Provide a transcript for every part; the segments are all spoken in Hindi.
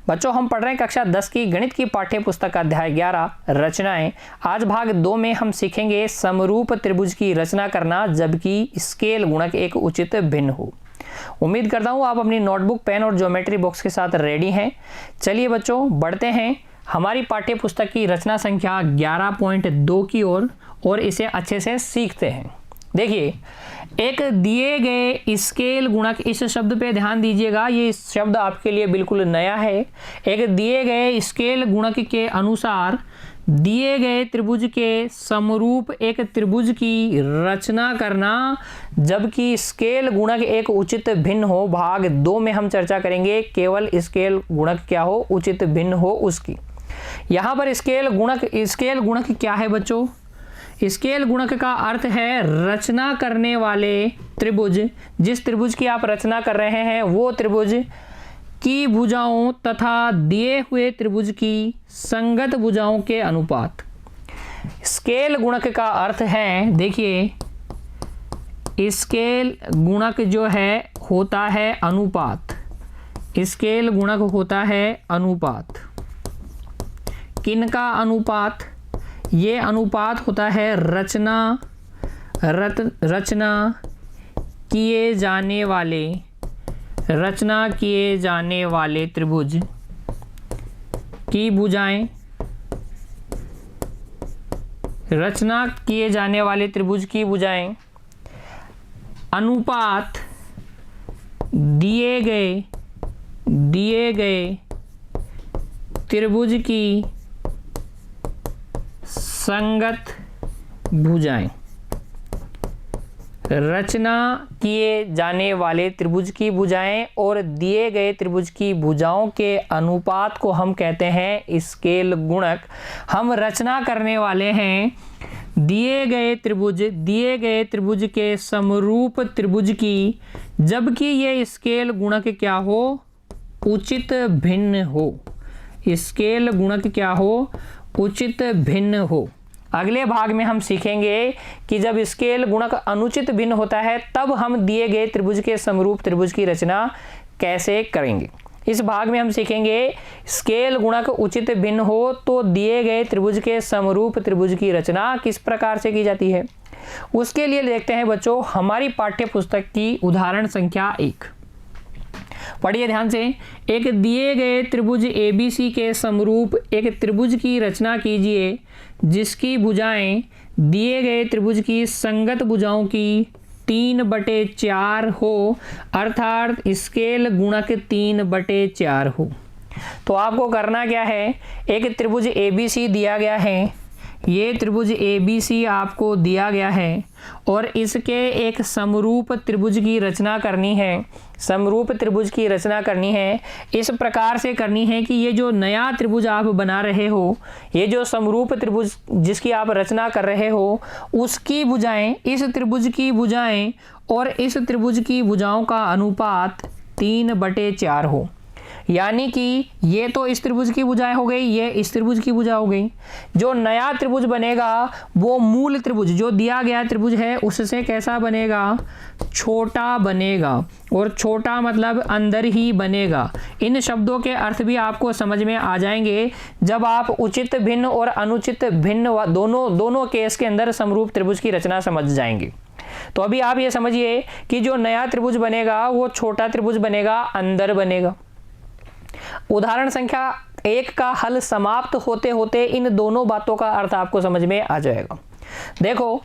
बच्चों हम पढ़ रहे हैं कक्षा 10 की गणित की पाठ्य पुस्तक अध्याय 11 रचनाएं। आज भाग 2 में हम सीखेंगे समरूप त्रिभुज की रचना करना जबकि स्केल गुणक एक उचित भिन्न हो। उम्मीद करता हूं आप अपनी नोटबुक, पेन और ज्योमेट्री बॉक्स के साथ रेडी हैं। चलिए बच्चों बढ़ते हैं हमारी पाठ्य पुस्तक की रचना संख्या 11.2 की ओर और इसे अच्छे से सीखते हैं। देखिए, एक दिए गए स्केल गुणक, इस शब्द पे ध्यान दीजिएगा, ये शब्द आपके लिए बिल्कुल नया है। एक दिए गए स्केल गुणक के अनुसार दिए गए त्रिभुज के समरूप एक त्रिभुज की रचना करना जबकि स्केल गुणक एक उचित भिन्न हो। भाग 2 में हम चर्चा करेंगे केवल स्केल गुणक क्या हो, उचित भिन्न हो उसकी। यहाँ पर स्केल गुणक क्या है बच्चों? स्केल गुणक का अर्थ है रचना करने वाले त्रिभुज, जिस त्रिभुज की आप रचना कर रहे हैं वो त्रिभुज की भुजाओं तथा दिए हुए त्रिभुज की संगत भुजाओं के अनुपात। स्केल गुणक का अर्थ है, देखिए, स्केल गुणक जो है होता है अनुपात। स्केल गुणक होता है अनुपात। किनका अनुपात? ये अनुपात होता है रचना किए जाने वाले त्रिभुज की भुजाएं। रचना किए जाने वाले त्रिभुज की भुजाएं अनुपात दिए गए त्रिभुज की संगत भुजाएं। रचना किए जाने वाले त्रिभुज की भुजाएं और दिए गए त्रिभुज की भुजाओं के अनुपात को हम कहते हैं स्केल गुणक। हम रचना करने वाले हैं दिए गए त्रिभुज के समरूप त्रिभुज की, जबकि ये स्केल गुणक क्या हो, उचित भिन्न हो। स्केल गुणक क्या हो, उचित भिन्न हो। अगले भाग में हम सीखेंगे कि जब स्केल गुणक अनुचित भिन्न होता है तब हम दिए गए त्रिभुज के समरूप त्रिभुज की रचना कैसे करेंगे। इस भाग में हम सीखेंगे स्केल गुणक उचित भिन्न हो तो दिए गए त्रिभुज के समरूप त्रिभुज की रचना किस प्रकार से की जाती है। उसके लिए देखते हैं बच्चों हमारी पाठ्य पुस्तक की उदाहरण संख्या 1। पढ़िए ध्यान से। एक दिए गए त्रिभुज ABC के समरूप एक त्रिभुज की रचना कीजिए जिसकी भुजाएं दिए गए त्रिभुज की संगत भुजाओं की 3/4 हो, अर्थात स्केल गुणक 3/4 हो। तो आपको करना क्या है, एक त्रिभुज ABC दिया गया है, ये त्रिभुज ABC आपको दिया गया है और इसके एक समरूप त्रिभुज की रचना करनी है। समरूप त्रिभुज की रचना करनी है, इस प्रकार से करनी है कि ये जो नया त्रिभुज आप बना रहे हो, ये जो समरूप त्रिभुज जिसकी आप रचना कर रहे हो, उसकी भुजाएं, इस त्रिभुज की भुजाएं और इस त्रिभुज की भुजाओं का अनुपात 3/4 हो। यानी कि ये तो इस त्रिभुज की भुजाएं हो गई, ये इस त्रिभुज की भुजा हो गई। जो नया त्रिभुज बनेगा वो मूल त्रिभुज जो दिया गया त्रिभुज है उससे कैसा बनेगा, छोटा बनेगा। और छोटा मतलब अंदर ही बनेगा। इन शब्दों के अर्थ भी आपको समझ में आ जाएंगे जब आप उचित भिन्न और अनुचित भिन्न दोनों केस के अंदर समरूप त्रिभुज की रचना समझ जाएंगे। तो अभी आप ये समझिए कि जो नया त्रिभुज बनेगा वो छोटा त्रिभुज बनेगा, अंदर बनेगा। उदाहरण संख्या 1 का हल समाप्त होते होते इन दोनों बातों का अर्थ आपको समझ में आ जाएगा। देखो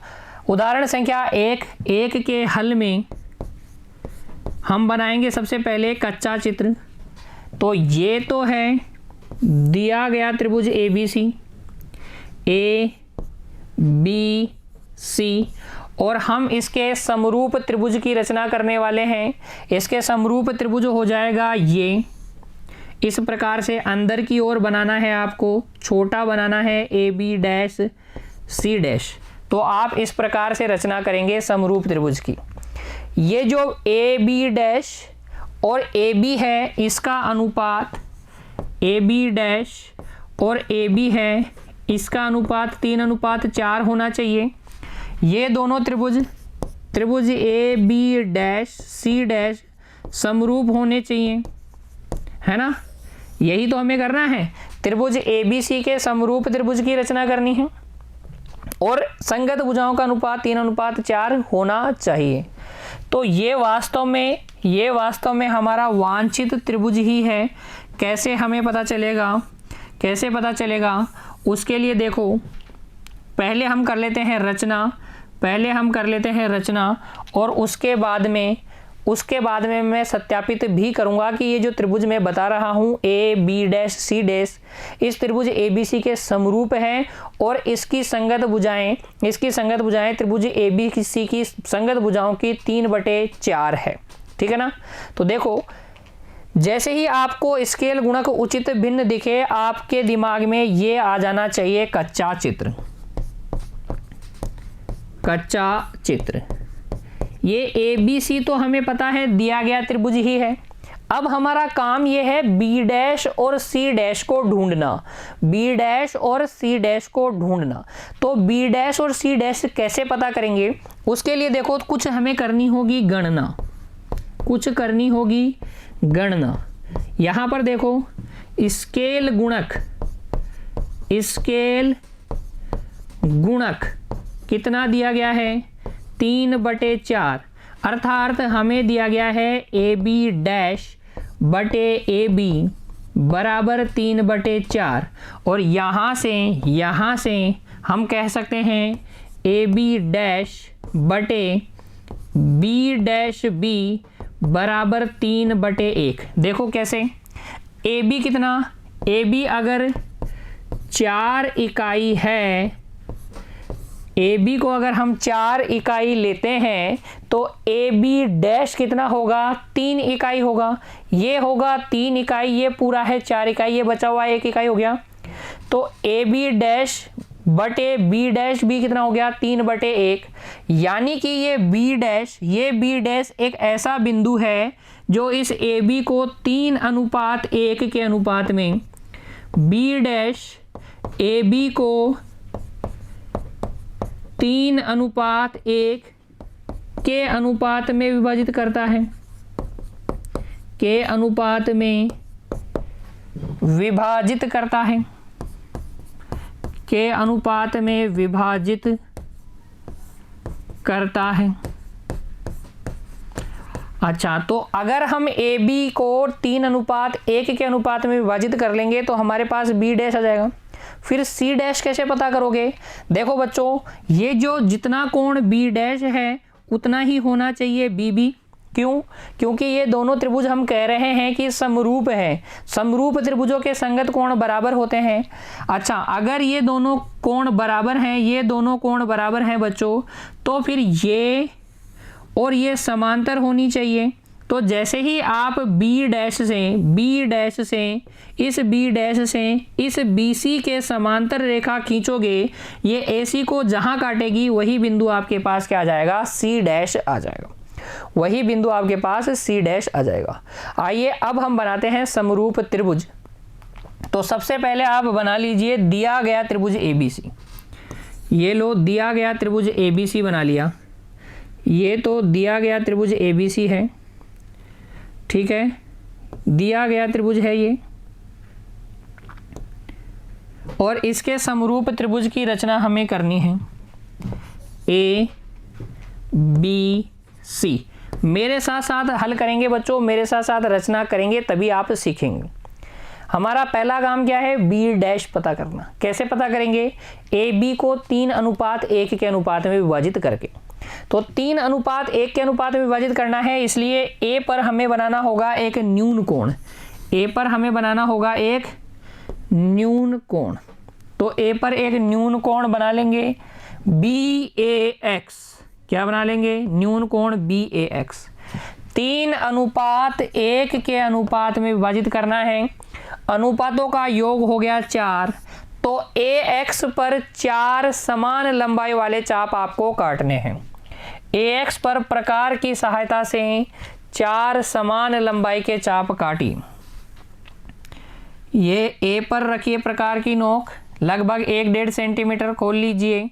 उदाहरण संख्या 1 के हल में हम बनाएंगे सबसे पहले कच्चा चित्र। तो ये तो है दिया गया त्रिभुज ABC और हम इसके समरूप त्रिभुज की रचना करने वाले हैं। इसके समरूप त्रिभुज हो जाएगा ये, इस प्रकार से अंदर की ओर बनाना है, आपको छोटा बनाना है AB' तो आप इस प्रकार से रचना करेंगे समरूप त्रिभुज की। ये जो AB' और AB है इसका अनुपात AB' और AB है इसका अनुपात 3/4 होना चाहिए। ये दोनों त्रिभुज AB' C' समरूप होने चाहिए, है ना। यही तो हमें करना है, त्रिभुज ABC के समरूप त्रिभुज की रचना करनी है और संगत भुजाओं का अनुपात 3:4 होना चाहिए। तो ये वास्तव में हमारा वांछित त्रिभुज ही है। कैसे हमें पता चलेगा, कैसे पता चलेगा? उसके लिए देखो, पहले हम कर लेते हैं रचना, और उसके बाद में मैं सत्यापित भी करूंगा कि ये जो त्रिभुज मैं बता रहा हूँ AB'C' इस त्रिभुज ABC के समरूप है और इसकी संगत भुजाएं त्रिभुज ABC की संगत भुजाओं की 3/4 है। ठीक है ना? तो देखो, जैसे ही आपको स्केल गुणक उचित भिन्न दिखे, आपके दिमाग में ये आ जाना चाहिए कच्चा चित्र। ये ABC तो हमें पता है दिया गया त्रिभुज ही है। अब हमारा काम ये है B' और C' को ढूंढना, तो B' और C' कैसे पता करेंगे? उसके लिए देखो, कुछ हमें करनी होगी गणना। यहां पर देखो, स्केल गुणक कितना दिया गया है? 3/4, अर्थात हमें दिया गया है AB' बराबर 3/4, और यहाँ से हम कह सकते हैं AB' बराबर 3/1। देखो कैसे, AB कितना? AB अगर 4 इकाई है, AB को अगर हम 4 इकाई लेते हैं तो AB' कितना होगा? 3 इकाई होगा। ये होगा 3 इकाई, ये पूरा है 4 इकाई, ये बचा हुआ 1 इकाई हो गया। तो AB' बटे B' कितना हो गया? 3/1। यानी कि ये B' एक ऐसा बिंदु है जो इस AB को 3:1 के अनुपात में B' AB को 3:1 के अनुपात में विभाजित करता है, अच्छा, तो अगर हम AB को 3:1 के अनुपात में विभाजित कर लेंगे तो हमारे पास B' आ जाएगा। फिर C' कैसे पता करोगे? देखो बच्चों, ये जो जितना कोण B' है उतना ही होना चाहिए BB। क्यों? क्योंकि ये दोनों त्रिभुज हम कह रहे हैं कि समरूप है, समरूप त्रिभुजों के संगत कोण बराबर होते हैं। अच्छा, अगर ये दोनों कोण बराबर हैं, बच्चों, तो फिर ये और ये समांतर होनी चाहिए। तो जैसे ही आप B' से इस BC के समांतर रेखा खींचोगे, ये AC को जहां काटेगी वही बिंदु आपके पास क्या आ जाएगा? C' आ जाएगा। वही बिंदु आपके पास C' आ जाएगा। आइए अब हम बनाते हैं समरूप त्रिभुज। तो सबसे पहले आप बना लीजिए दिया गया त्रिभुज ABC। ये लो, दिया गया त्रिभुज ABC बना लिया। ये तो दिया गया त्रिभुज ABC है, ठीक है, दिया गया त्रिभुज है ये, और इसके समरूप त्रिभुज की रचना हमें करनी है ABC। मेरे साथ साथ हल करेंगे बच्चों, मेरे साथ साथ रचना करेंगे, तभी आप सीखेंगे। हमारा पहला काम क्या है? B' पता करना। कैसे पता करेंगे? AB को 3:1 के अनुपात में विभाजित करके। तो 3:1 के अनुपात में विभाजित करना है, इसलिए A पर हमें बनाना होगा एक न्यून कोण। तो A पर एक न्यून कोण बना लेंगे BAX। क्या बना लेंगे? न्यून कोण BAX। 3:1 के अनुपात में विभाजित करना है, अनुपातों का योग हो गया 4। तो AX पर 4 समान लंबाई वाले चाप आपको काटने हैं। AX पर प्रकार की सहायता से 4 समान लंबाई के चाप काटिए। ये A पर रखिए प्रकार की नोक, लगभग 1-1.5 सेंटीमीटर खोल लीजिए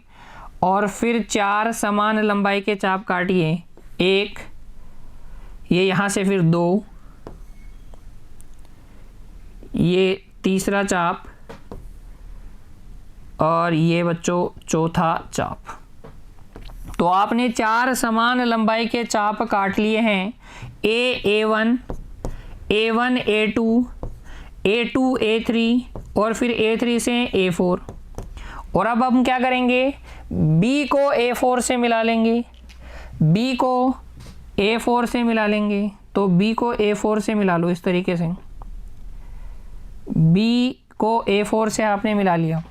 और फिर 4 समान लंबाई के चाप काटिए। 1, ये यहाँ से फिर 2, ये तीसरा चाप और ये बच्चों चौथा चाप। तो आपने 4 समान लंबाई के चाप काट लिए हैं, A1, A1 A2, A2 A3 और फिर A3 से A4। और अब हम क्या करेंगे, B को A4 से मिला लेंगे, B को A4 से मिला लेंगे। तो B को A4 से मिला लो इस तरीके से, B को A4 से आपने मिला लिया।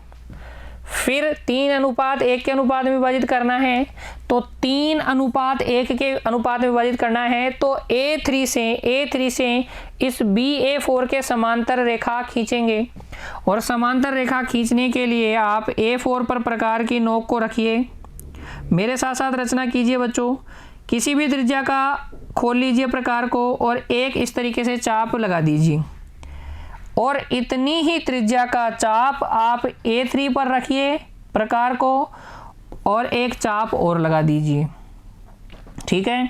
फिर 3:1 के अनुपात में विभाजित करना है, तो 3:1 के अनुपात में विभाजित करना है। तो A3 से इस BA4 के समांतर रेखा खींचेंगे, और समांतर रेखा खींचने के लिए आप A4 पर प्रकार की नोक को रखिए। मेरे साथ साथ रचना कीजिए बच्चों। किसी भी त्रिज्या का खोल लीजिए प्रकार को और एक इस तरीके से चाप लगा दीजिए, और इतनी ही त्रिज्या का चाप आप A3 पर रखिए प्रकार को, और एक चाप और लगा दीजिए। ठीक है,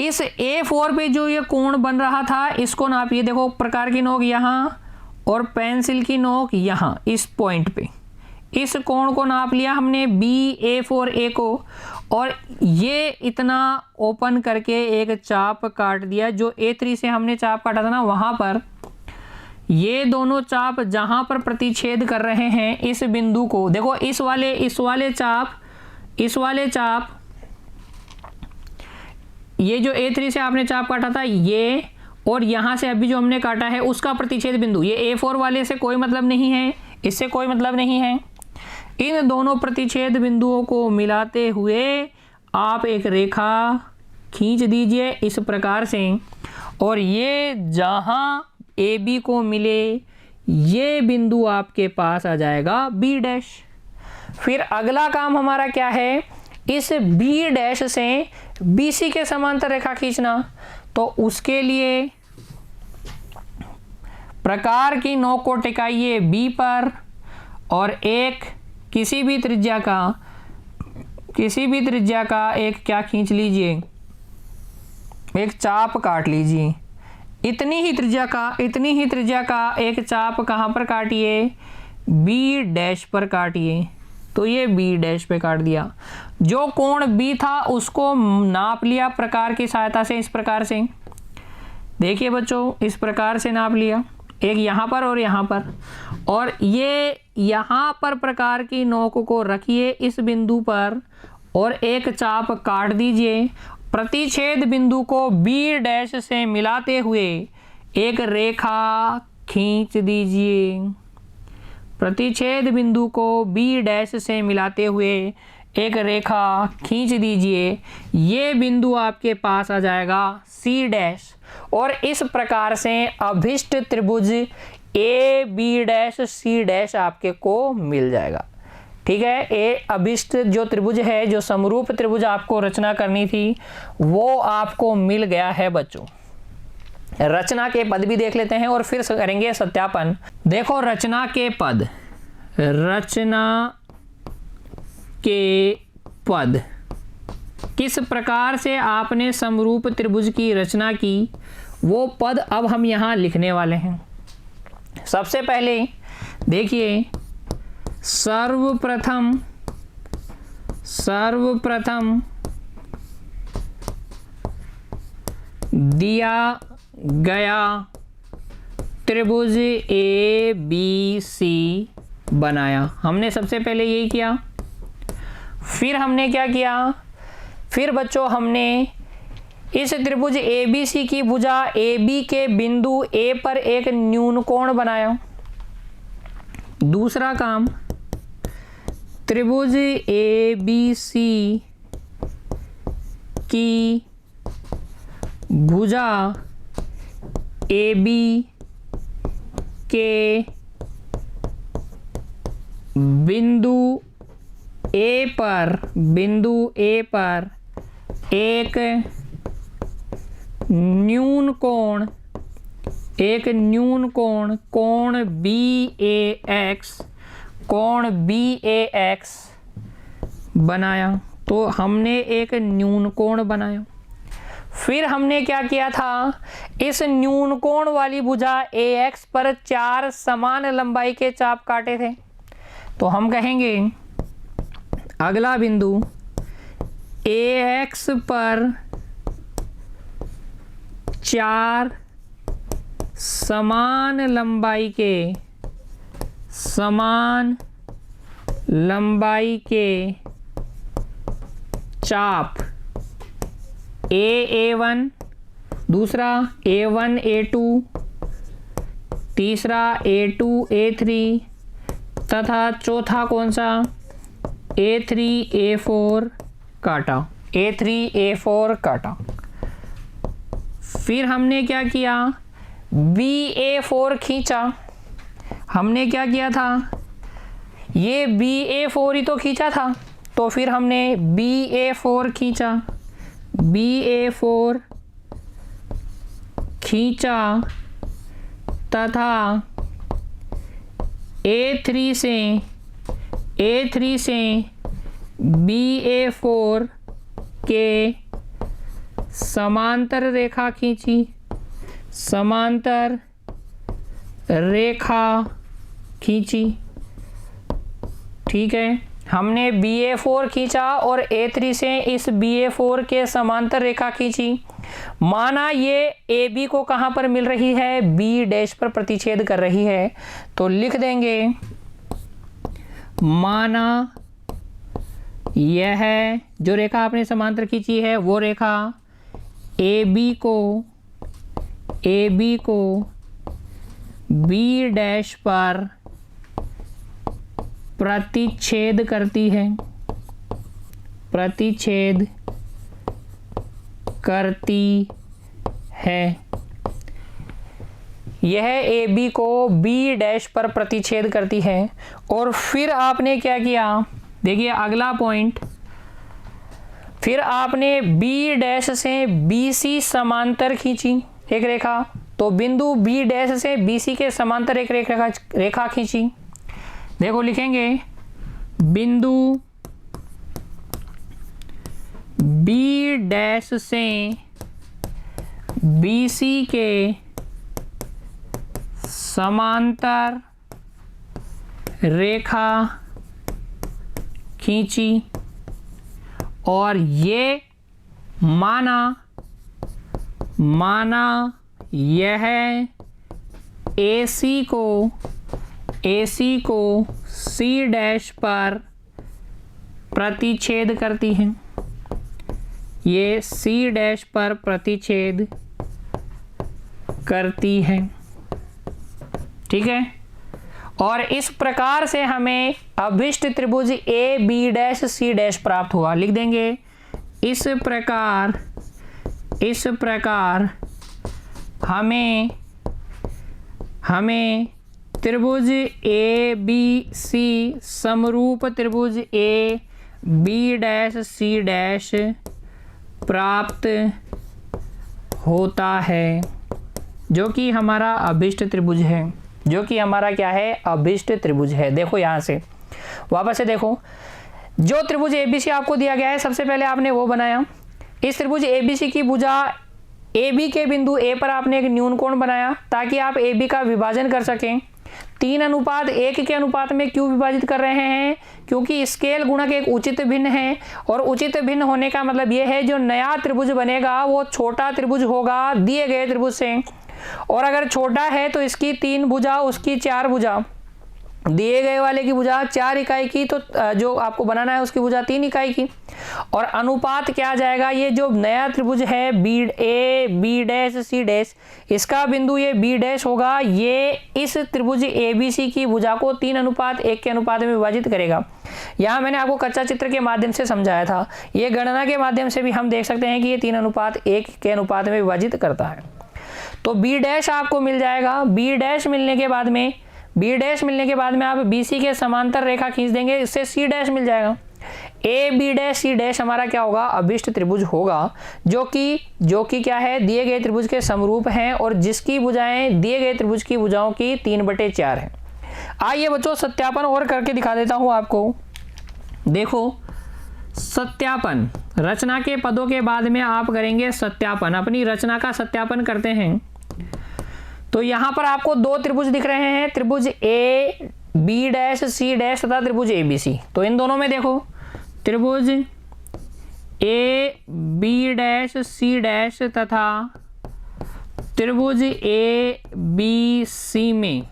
इस A4 पे जो ये कोण बन रहा था इसको नापिए। देखो प्रकार की नोक यहाँ और पेंसिल की नोक यहाँ, इस पॉइंट पे इस कोण को नाप लिया हमने BA4A को, और ये इतना ओपन करके एक चाप काट दिया। जो A3 से हमने चाप काटा था ना, वहाँ पर ये दोनों चाप जहां पर प्रतिच्छेद कर रहे हैं इस बिंदु को, देखो इस वाले चाप, ये जो A3 से आपने चाप काटा था ये, और यहां से अभी जो हमने काटा है उसका प्रतिच्छेद बिंदु, ये A4 वाले से कोई मतलब नहीं है, इससे कोई मतलब नहीं है। इन दोनों प्रतिच्छेद बिंदुओं को मिलाते हुए आप एक रेखा खींच दीजिए इस प्रकार से, और ये जहां AB को मिले ये बिंदु आपके पास आ जाएगा B'। फिर अगला काम हमारा क्या है, इस B' से BC के समांतर रेखा खींचना। तो उसके लिए प्रकार की नोक को टिकाइए B पर, और एक किसी भी त्रिज्या का एक क्या खींच लीजिए, एक चाप काट लीजिए। इतनी ही त्रिज्या का एक चाप कहाँ पर काटिए, B' पर काटिए। तो ये B' पे काट दिया। जो कोण B था उसको नाप लिया प्रकार की सहायता से, इस प्रकार से देखिए बच्चों, इस प्रकार से नाप लिया, एक यहाँ पर और यहाँ पर, और ये यहाँ पर प्रकार की नोक को रखिए इस बिंदु पर, और एक चाप काट दीजिए। प्रतिच्छेद बिंदु को B' से मिलाते हुए एक रेखा खींच दीजिए। प्रतिच्छेद बिंदु को B' से मिलाते हुए एक रेखा खींच दीजिए। ये बिंदु आपके पास आ जाएगा C', और इस प्रकार से अभिष्ट त्रिभुज AB' C' आपके को मिल जाएगा। ठीक है, ए अभिष्ट जो त्रिभुज है, जो समरूप त्रिभुज आपको रचना करनी थी वो आपको मिल गया है बच्चों। रचना के पद भी देख लेते हैं और फिर करेंगे सत्यापन। देखो रचना के पद किस प्रकार से आपने समरूप त्रिभुज की रचना की, वो पद अब हम यहाँ लिखने वाले हैं। सबसे पहले देखिए, सर्वप्रथम दिया गया त्रिभुज ABC बनाया। हमने सबसे पहले यही किया। फिर हमने क्या किया, फिर बच्चों हमने इस त्रिभुज ABC की भुजा AB के बिंदु A पर एक न्यून कोण बनाया। दूसरा काम, त्रिभुज ABC की भुजा AB के बिंदु A पर एक न्यून कोण BAX बनाया। तो हमने एक न्यून कोण बनाया। फिर हमने क्या किया था, इस न्यून कोण वाली भुजा AX पर 4 समान लंबाई के चाप काटे थे। तो हम कहेंगे अगला बिंदु AX पर 4 समान लंबाई के चाप A1, दूसरा A1 A2, तीसरा A2 A3 तथा चौथा कौन सा A3 A4 काटा, A3 A4 काटा। फिर हमने क्या किया, BA4 खींचा। हमने क्या किया था, ये BA4 ही तो खींचा था, तो फिर हमने BA4 खींचा, BA4 खींचा तथा A3 से BA4 के समांतर रेखा खींची, ठीक है। हमने BA4 खींचा और A3 से इस BA4 के समांतर रेखा खींची। माना ये AB को कहाँ पर मिल रही है, B' पर प्रतिच्छेद कर रही है, तो लिख देंगे माना यह जो रेखा आपने समांतर खींची है वो रेखा AB को B' पर प्रतिच्छेद करती है। यह AB को B' पर प्रतिच्छेद करती है। और फिर आपने क्या किया, देखिए अगला पॉइंट, फिर आपने B' से BC समांतर खींची एक रेखा, तो बिंदु B' से BC के समांतर एक रेखा खींची। देखो लिखेंगे बिंदु B' से BC के समांतर रेखा खींची और ये माना यह AC को C' पर प्रतिच्छेद करती है, ये C' पर प्रतिच्छेद करती है, ठीक है। और इस प्रकार से हमें अभिष्ट त्रिभुज AB' प्राप्त हुआ। लिख देंगे इस प्रकार हमें त्रिभुज ABC समरूप त्रिभुज AB' प्राप्त होता है, जो कि हमारा अभिष्ट त्रिभुज है, जो कि हमारा क्या है, अभिष्ट त्रिभुज है। देखो यहाँ से वापस से देखो, जो त्रिभुज ABC आपको दिया गया है, सबसे पहले आपने वो बनाया। इस त्रिभुज ABC की भुजा AB के बिंदु A पर आपने एक न्यून कोण बनाया ताकि आप AB का विभाजन कर सकें। 3:1 के अनुपात में क्यों विभाजित कर रहे हैं, क्योंकि स्केल गुणक एक उचित भिन्न है, और उचित भिन्न होने का मतलब ये है जो नया त्रिभुज बनेगा वो छोटा त्रिभुज होगा दिए गए त्रिभुज से, और अगर छोटा है तो इसकी 3 भुजा, उसकी 4 भुजा, दिए गए वाले की भुजा 4 इकाई की, तो जो आपको बनाना है उसकी भुजा 3 इकाई की। और अनुपात क्या आ जाएगा, ये जो नया त्रिभुज है B' इसका बिंदु ये B' होगा, ये इस त्रिभुज ABC की भुजा को 3:1 के अनुपात में विभाजित करेगा। यहाँ मैंने आपको कच्चा चित्र के माध्यम से समझाया था, ये गणना के माध्यम से भी हम देख सकते हैं कि ये 3:1 के अनुपात में विभाजित करता है। तो B' आपको मिल जाएगा। B' मिलने के बाद में आप BC के समांतर रेखा खींच देंगे, इससे C' मिल जाएगा। AB' C' हमारा क्या होगा, अभिष्ट त्रिभुज होगा, जो कि क्या है, दिए गए त्रिभुज के समरूप हैं और जिसकी भुजाएं दिए गए त्रिभुज की भुजाओं की 3/4 है। आइए बच्चों सत्यापन और करके दिखा देता हूं आपको। देखो सत्यापन, रचना के पदों के बाद में आप करेंगे सत्यापन, अपनी रचना का सत्यापन करते हैं। तो यहां पर आपको दो त्रिभुज दिख रहे हैं, त्रिभुज A B dash C dash तथा त्रिभुज ए बी सी। तो इन दोनों में देखो, त्रिभुज A B dash C dash तथा त्रिभुज ए बी सी में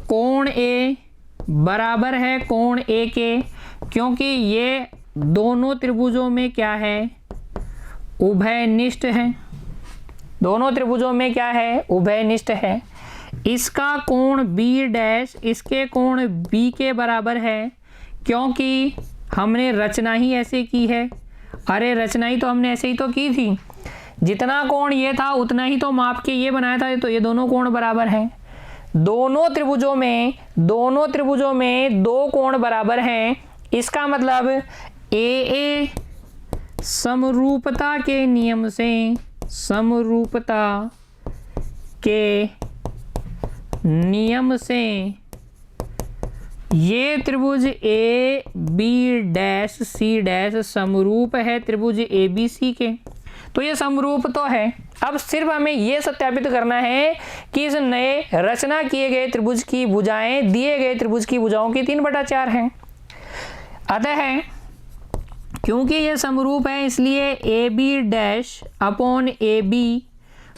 कोण ए बराबर है कोण ए के, क्योंकि ये दोनों त्रिभुजों में क्या है, उभयनिष्ठ है। दोनों त्रिभुजों में क्या है, उभयनिष्ठ है। इसका कोण बी डैश इसके कोण बी के बराबर है, क्योंकि हमने रचना ही ऐसे की है। अरे रचना ही तो हमने ऐसे ही तो की थी, जितना कोण ये था उतना ही तो माप के ये बनाया था, तो ये दोनों कोण बराबर हैं। दोनों त्रिभुजों में दो कोण बराबर हैं। इसका मतलब ए समरूपता के नियम से, समरूपता के नियम से ये त्रिभुज A B dash C dash समरूप है त्रिभुज ए बी सी के। तो ये समरूप तो है। अब सिर्फ हमें ये सत्यापित करना है कि इस नए रचना किए गए त्रिभुज की भुजाएं दिए गए त्रिभुज की भुजाओं की 3/4 हैं। अतः क्योंकि ये समरूप है, इसलिए A B dash upon A B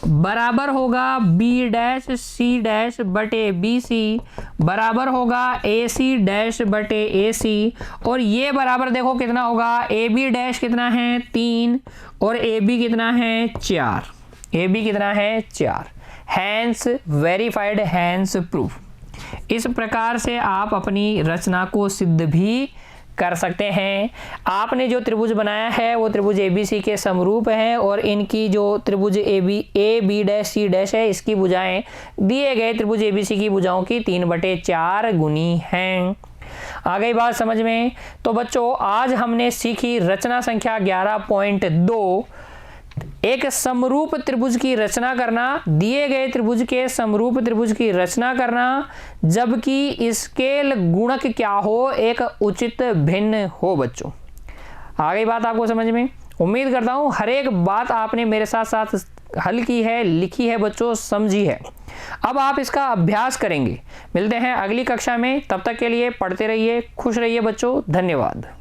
बराबर होगा बी डैश सी डैश बटे बी सी बराबर होगा ए सी डैश बटे ए सी। और ये बराबर देखो कितना होगा, ए बी डैश कितना है 3 और ए बी कितना है 4, ए बी कितना है 4। Hence verified, hence proof. इस प्रकार से आप अपनी रचना को सिद्ध भी कर सकते हैं। आपने जो त्रिभुज बनाया है वो त्रिभुज ए बी सी के समरूप है, और इनकी जो त्रिभुज A B dash C dash है, इसकी भुजाएं दिए गए त्रिभुज ए बी सी की भुजाओं की 3/4 गुनी हैं। आ गई बात समझ में? तो बच्चों आज हमने सीखी रचना संख्या 11.2, एक समरूप त्रिभुज की रचना करना, दिए गए त्रिभुज के समरूप त्रिभुज की रचना करना, जबकि स्केल गुणक क्या हो, एक उचित भिन्न हो। बच्चों आ गई बात आपको समझ में? उम्मीद करता हूं हर एक बात आपने मेरे साथ साथ हल की है, लिखी है बच्चों, समझी है। अब आप इसका अभ्यास करेंगे। मिलते हैं अगली कक्षा में, तब तक के लिए पढ़ते रहिए, खुश रहिए बच्चों। धन्यवाद।